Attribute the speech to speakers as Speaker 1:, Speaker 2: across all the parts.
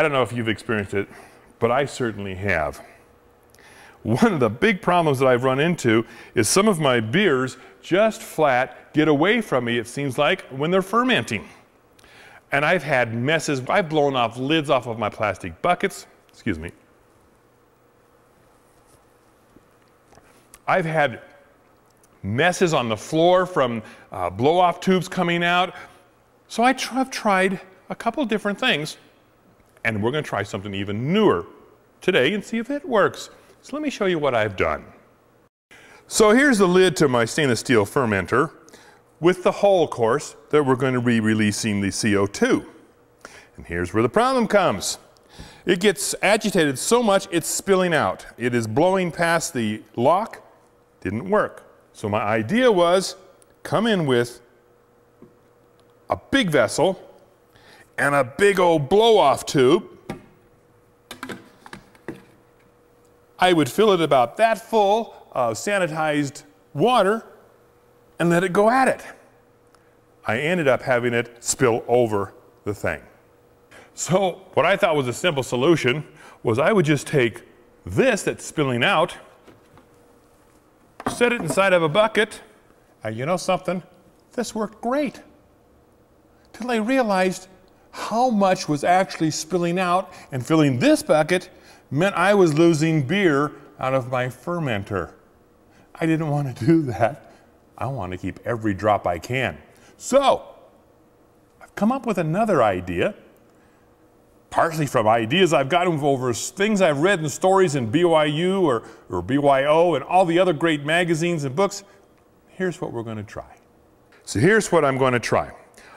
Speaker 1: don't know if you've experienced it, but I certainly have. One of the big problems that I've run into is some of my beers just flat get away from me, it seems like, when they're fermenting. And I've had messes. I've blown off lids off of my plastic buckets. Excuse me. I've had messes on the floor from blow-off tubes coming out. So I've tried a couple different things, and we're going to try something even newer today and see if it works. So let me show you what I've done. So here's the lid to my stainless steel fermenter with the hole, of course, that we're going to be releasing the CO2. And here's where the problem comes. It gets agitated so much it's spilling out. It is blowing past the lock. Didn't work. So my idea was come in with a big vessel and a big old blow-off tube. I would fill it about that full of sanitized water and let it go at it. I ended up having it spill over the thing. So what I thought was a simple solution was I would just take this that's spilling out, set it inside of a bucket, and you know something? This worked great. Till I realized how much was actually spilling out, and filling this bucket meant I was losing beer out of my fermenter. I didn't want to do that. I want to keep every drop I can. So, I've come up with another idea, partly from ideas I've gotten over things I've read in stories in BYU or BYO and all the other great magazines and books. Here's what we're going to try. So here's what I'm going to try.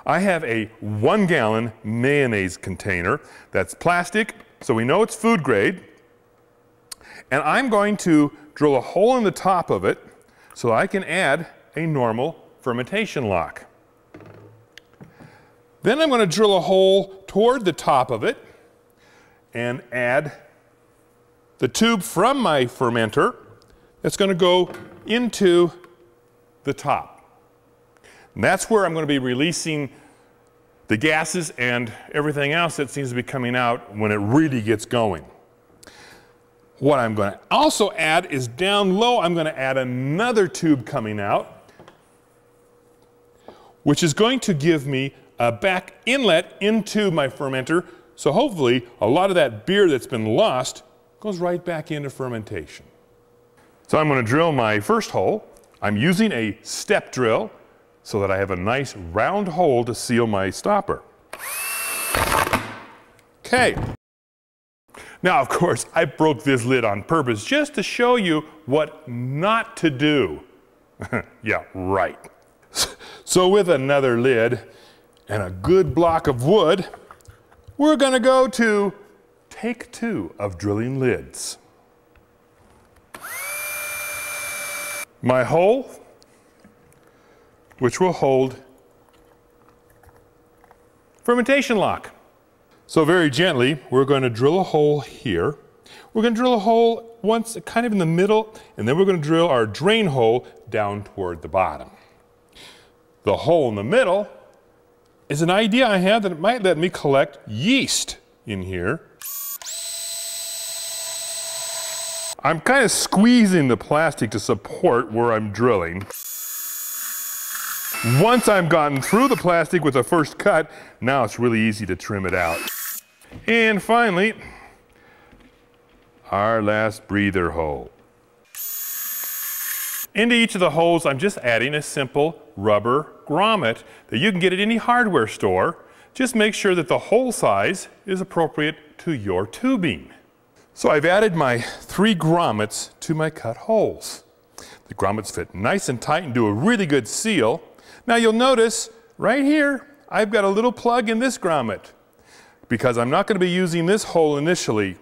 Speaker 1: I have a 1-gallon mayonnaise container that's plastic, so we know it's food grade. And I'm going to drill a hole in the top of it so I can add a normal fermentation lock. Then I'm going to drill a hole toward the top of it and add the tube from my fermenter that's going to go into the top. And that's where I'm going to be releasing the gases and everything else that seems to be coming out when it really gets going. What I'm going to also add is down low, I'm going to add another tube coming out, which is going to give me a back inlet into my fermenter. So hopefully a lot of that beer that's been lost goes right back into fermentation. So I'm going to drill my first hole. I'm using a step drill so that I have a nice round hole to seal my stopper. Okay. Now, of course, I broke this lid on purpose just to show you what not to do. Yeah, right. So with another lid and a good block of wood, we're going to go to take 2 of drilling lids. My hole, which will hold fermentation lock. So very gently, we're going to drill a hole here. We're going to drill a hole once kind of in the middle, and then we're going to drill our drain hole down toward the bottom. The hole in the middle is an idea I have that it might let me collect yeast in here. I'm kind of squeezing the plastic to support where I'm drilling. Once I've gotten through the plastic with the first cut, now it's really easy to trim it out. And finally, our last breather hole. Into each of the holes, I'm just adding a simple rubber grommet that you can get at any hardware store. Just make sure that the hole size is appropriate to your tubing. So I've added my 3 grommets to my cut holes. The grommets fit nice and tight and do a really good seal. Now you'll notice right here, I've got a little plug in this grommet because I'm not going to be using this hole initially.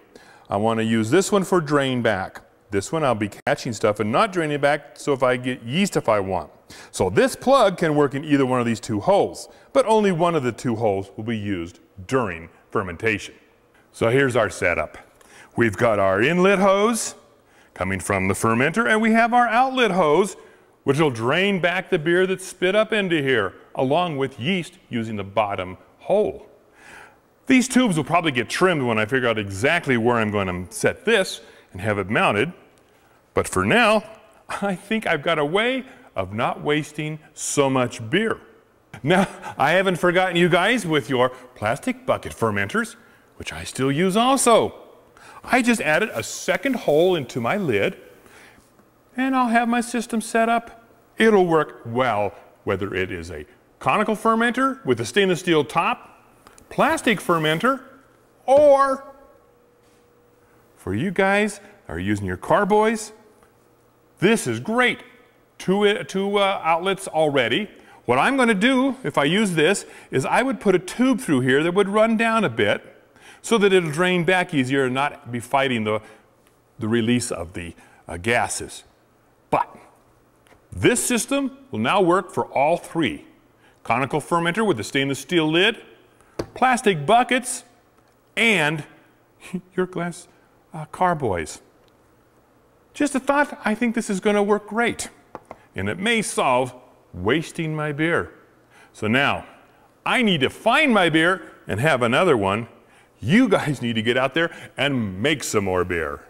Speaker 1: I want to use this one for drain back. This one I'll be catching stuff and not draining back, so if I get yeast if I want. So this plug can work in either one of these 2 holes, but only one of the 2 holes will be used during fermentation. So here's our setup. We've got our inlet hose coming from the fermenter, and we have our outlet hose, which will drain back the beer that's spit up into here, along with yeast using the bottom hole. These tubes will probably get trimmed when I figure out exactly where I'm going to set this and have it mounted. But for now, I think I've got a way of not wasting so much beer. Now, I haven't forgotten you guys with your plastic bucket fermenters, which I still use also. I just added a second hole into my lid, and I'll have my system set up. It'll work well, whether it is a conical fermenter with a stainless steel top, plastic fermenter, or for you guys that are using your carboys, this is great. Two outlets already. What I'm going to do if I use this is I would put a tube through here that would run down a bit so that it'll drain back easier and not be fighting the release of the gases. But this system will now work for all three. Conical fermenter with a stainless steel lid, plastic buckets, and your glass carboys. Just a thought, I think this is going to work great. And it may solve wasting my beer. So now, I need to find my beer and have another one. You guys need to get out there and make some more beer.